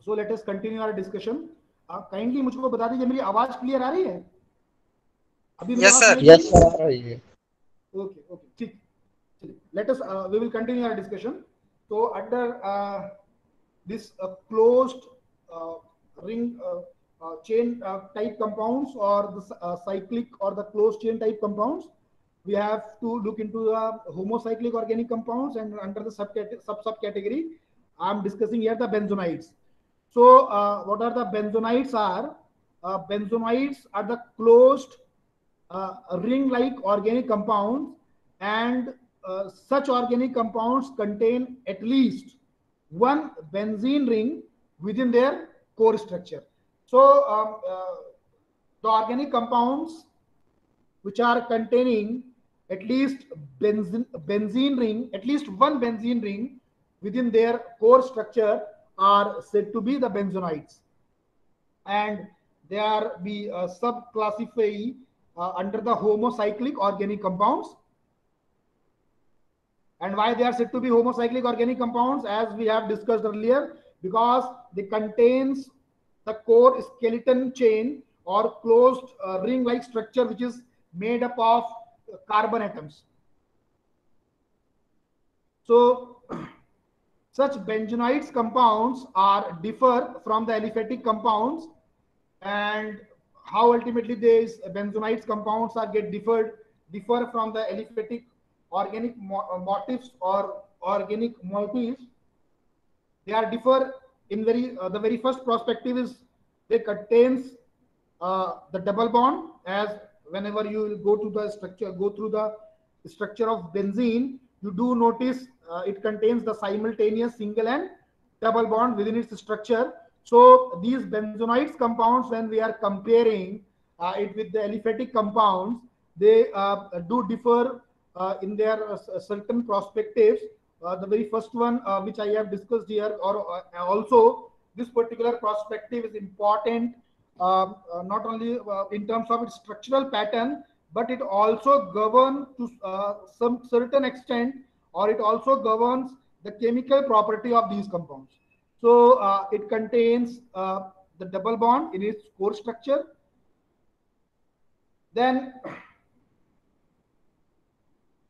So let us continue our discussion. Kindly मुझको बता दीजिए मेरी आवाज क्लियर आ रही है अभी मेरी Yes, आवाज sir. सुनाई दे Yes, रही sir. है? Yeah. Okay, okay, ठीक. Let us we will continue our discussion. So under this closed uh, ring chain type compounds or the cyclic or the closed chain type compounds, we have to look into the homocyclic organic compounds, and under the subcategory I am discussing here the benzonides. So what are the benzonides are? Benzonides are the closed ring like organic compounds, and such organic compounds contain at least one benzene ring within their core structure. So the organic compounds which are containing at least benzene ring, at least one benzene ring within their core structure are said to be the benzonides, and they are be subclassify under the homocyclic organic compounds. And why they are said to be homocyclic organic compounds, as we have discussed earlier, because they contains the core skeleton chain or closed ring like structure which is made up of carbon atoms. So such benzonides compounds are differ from the aliphatic compounds, and how ultimately these benzonides compounds are get differ from the aliphatic organic motifs or organic moieties. They are differ in the very first perspective is they contains the double bond, as whenever you will go through the structure of benzene, you do notice it contains the simultaneous single and double bond within its structure. So these benzonides compounds, when we are comparing it with the aliphatic compounds, they do differ in their certain perspectives. The very first one which I have discussed here, or also this particular perspective is important not only in terms of its structural pattern, but it also governs to some certain extent, or it also governs the chemical property of these compounds. So it contains the double bond in its core structure. Then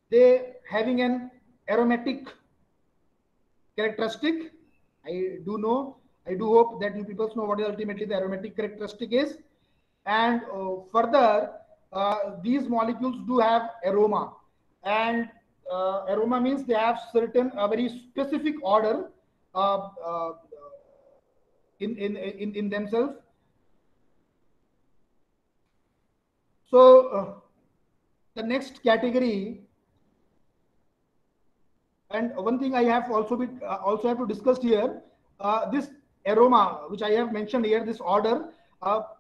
they having an aromatic characteristic. I do know, I do hope that you people know what is ultimately the aromatic characteristic is. And further, these molecules do have aroma, and aroma means they have certain very specific order uh, uh, in themselves. So the next category, and one thing I have also have to discuss here, this aroma which I have mentioned here, this order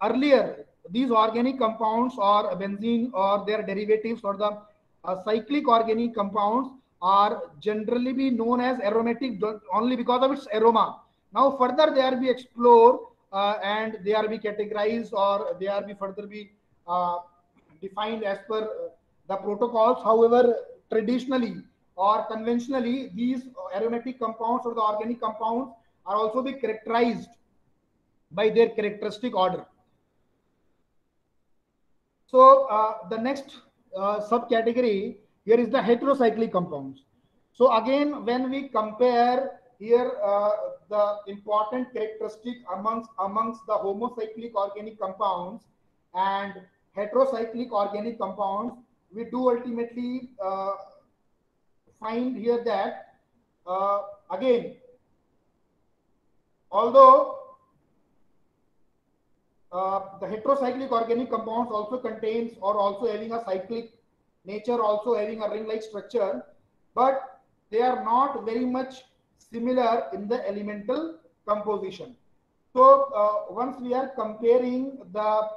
earlier, these organic compounds or benzene or their derivatives or the cyclic organic compounds are generally be known as aromatic only because of its aroma. Now further they are be explored and they are be categorized, or they are be further be uh, defined as per the protocols. However, traditionally or conventionally, these aromatic compounds or the organic compounds are also be characterized by their characteristic order. So the next subcategory here is the heterocyclic compounds. So again, when we compare here the important characteristic amongst the homocyclic organic compounds and heterocyclic organic compounds, we do ultimately find here that again, although the heterocyclic organic compounds also contains or also having a cyclic nature, also having a ring like structure, but they are not very much similar in the elemental composition. So once we are comparing the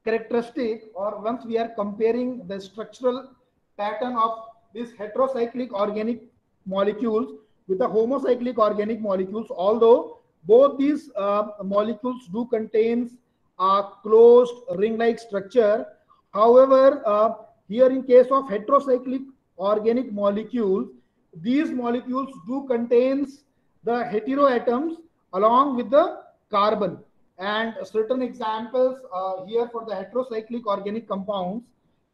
characteristic, or once we are comparing the structural pattern of these heterocyclic organic molecules with the homocyclic organic molecules, although both these molecules do contains a closed ring like structure, however here in case of heterocyclic organic molecules, these molecules do contains the heteroatoms along with the carbon. And certain examples here for the heterocyclic organic compounds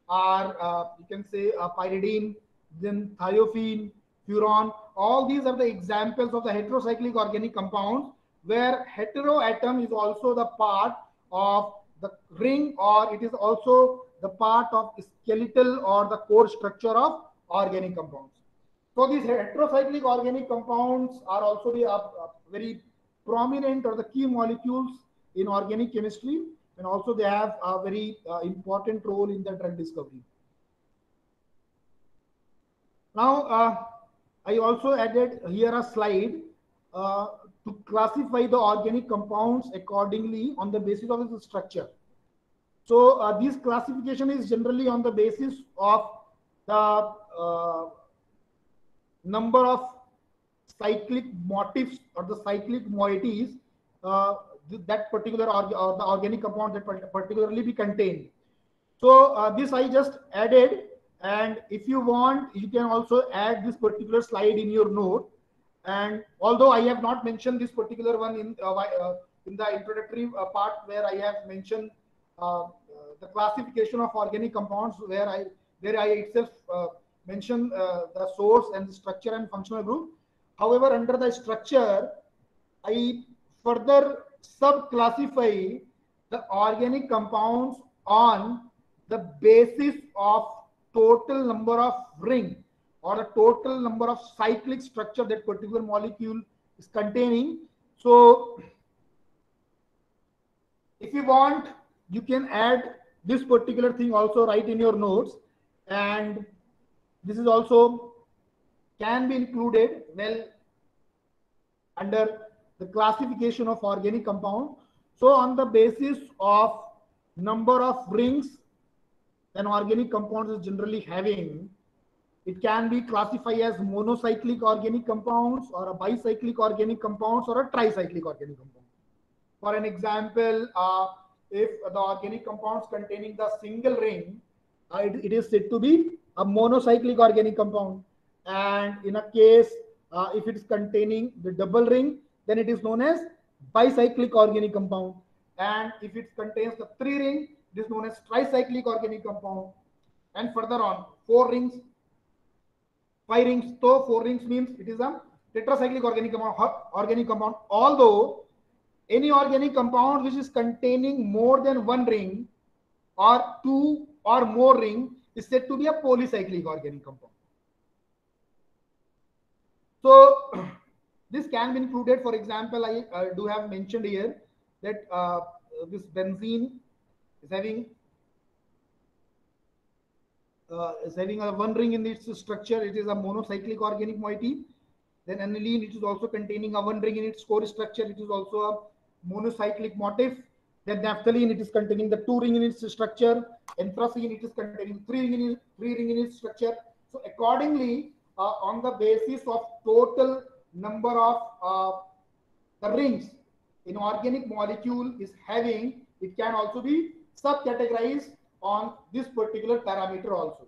are, you can say, pyridine, then thiophene, furan. All these are the examples of the heterocyclic organic compounds where heteroatom is also the part of the ring, or it is also the part of skeletal or the core structure of organic compounds. So these heterocyclic organic compounds are also the very prominent or the key molecules in organic chemistry, and also they have a very important role in the drug discovery. Now, I also added here a slide to classify the organic compounds accordingly on the basis of its structure. So this classification is generally on the basis of the number of cyclic motifs or the cyclic moieties that particular the organic compound that particularly be contained. So this I just added, and if you want, you can also add this particular slide in your note. And although I have not mentioned this particular one in the introductory part where I have mentioned the classification of organic compounds, where I itself mention the source and the structure and functional group. However, under the structure, I further sub-classify the organic compounds on the basis of total number of ring or the total number of cyclic structure that particular molecule is containing. So if you want, you can add this particular thing also right in your notes, and this is also can be included well under the classification of organic compound. So on the basis of number of rings an organic compound is generally having, it can be classified as monocyclic organic compounds or a bicyclic organic compounds or a tricyclic organic compound. For an example, if the organic compounds containing the single ring, it is said to be a monocyclic organic compound. And in a case, if it is containing the double ring, then it is known as bicyclic organic compound. And if it contains the three ring, it is known as tricyclic organic compound. And further on, 4 rings, 5 rings. So 4 rings means it is a tetracyclic organic compound. Although any organic compound which is containing more than 1 ring or 2 or more ring is said to be a polycyclic organic compound. So this can be included. For example, I do have mentioned here that this benzene is having a 1 ring in its structure. It is a monocyclic organic moiety. Then aniline, it is also containing a 1 ring in its core structure. It is also a monocyclic motif. Then naphthalene, it is containing the 2 ring in its structure. Anthracene, it is containing 3 ring in its structure. So accordingly, on the basis of total number of the rings in organic molecule is having, it can also be subcategorized on this particular parameter also.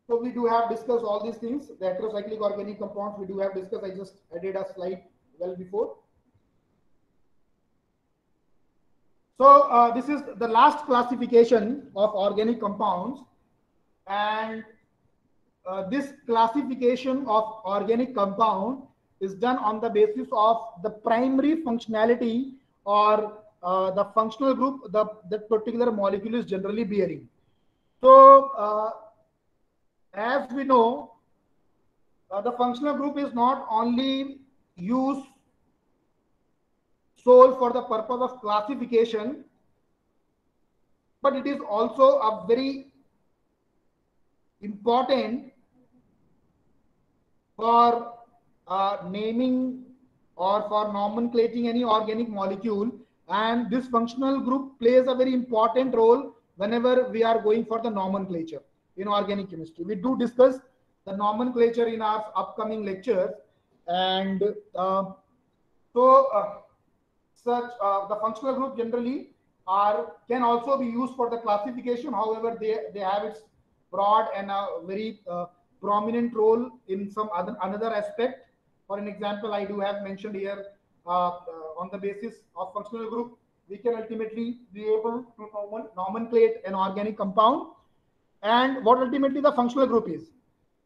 So we do have discussed all these things. The heterocyclic organic compounds we do have discussed. I just added a slide well before. So this is the last classification of organic compounds, and this classification of organic compound is done on the basis of the primary functionality or the functional group that particular molecule is generally bearing. So as we know, the functional group is not only used sole for the purpose of classification, but it is also a very important for naming or for nomenclating any organic molecule. And this functional group plays a very important role whenever we are going for the nomenclature in organic chemistry. We do discuss the nomenclature in our upcoming lectures, and such the functional group generally can also be used for the classification. However, they have its broad and very prominent role in some another aspect. For an example, I do have mentioned here, on the basis of functional group, we can ultimately be able to nomenclate an organic compound, and what ultimately the functional group is,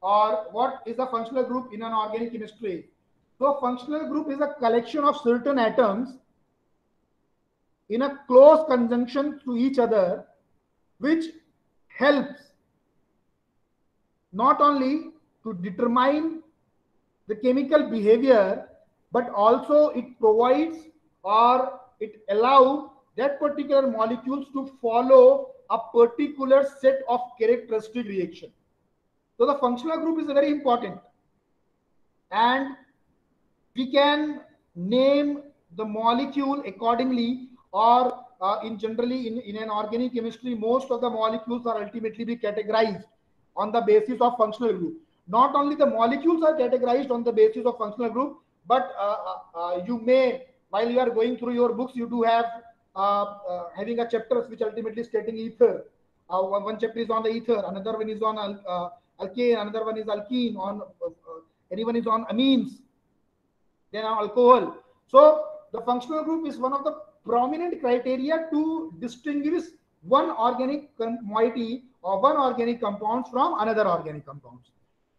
or what is a functional group in an organic chemistry. So functional group is a collection of certain atoms in a close conjunction to each other, which helps not only to determine the chemical behavior, but also it provides or it allows that particular molecules to follow a particular set of characteristic reaction. So the functional group is very important, and we can name the molecule accordingly, or in generally in an organic chemistry, most of the molecules are ultimately be categorized on the basis of functional group. Not only the molecules are categorized on the basis of functional group, but you may, while you are going through your books, you do have having a chapters which ultimately stating ether. One chapter is on the ether, another one is on alkane, another one is alkene, on anyone is on amines, then on alcohol. So the functional group is one of the prominent criteria to distinguish one organic moiety or one organic compounds from another organic compounds.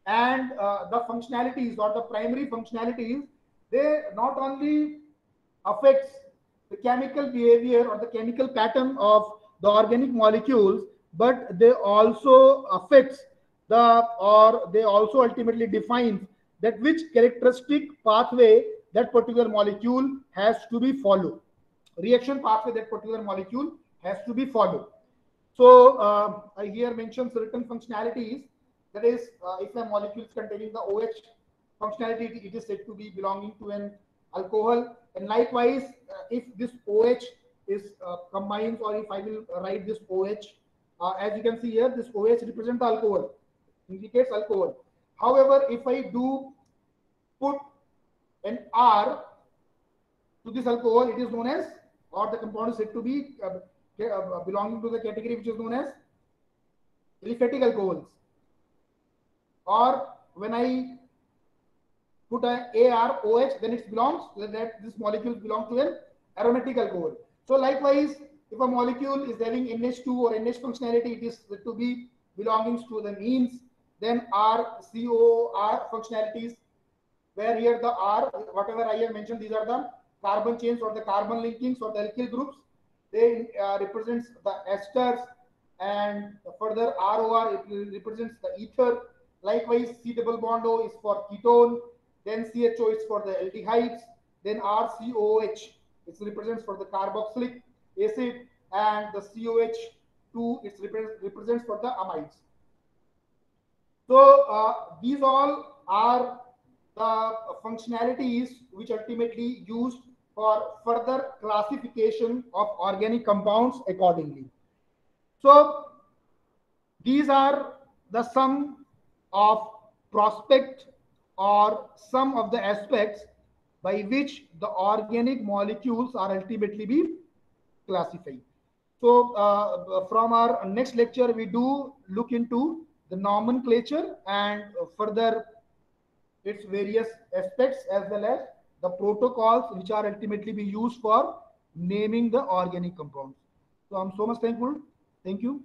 And the functionalities or the primary functionalities, they not only affects the chemical behavior or the chemical pattern of the organic molecules, but they also affects they also ultimately define that which characteristic pathway that particular molecule has to be followed, reaction pathway that particular molecule has to be followed. So I here mention certain functionalities. That is, if a molecule is containing the OH functionality, it is said to be belonging to an alcohol. And likewise, if this OH is combines, or if I will write this OH, as you can see here, this OH represents alcohol, indicates alcohol. However, if I do put an R to this alcohol, it is known as, or the compound is said to be belonging to the category which is known as aliphatic alcohols. Or when I put a AROH, then it belongs that this molecule belongs to an aromatic alcohol. So likewise, if a molecule is having NH2 or NH functionality, it is to be belonging to the means. Then RCOR functionalities, where here the R, whatever I have mentioned, these are the carbon chains or the carbon linkings or the alkyl groups. They represents the esters, and further ROR, it represents the ether. Likewise, C double bond O is for ketone, then CHO is for the aldehydes, then RCOH, it represents for the carboxylic acid, and the COH2 it represents for the amides. So these all are the functionalities which ultimately used for further classification of organic compounds accordingly. So these are the sum of prospect or some of the aspects by which the organic molecules are ultimately be classified. So from our next lecture, we do look into the nomenclature and further its various aspects, as well as the protocols which are ultimately be used for naming the organic compounds. So I'm so much thankful. Thank you.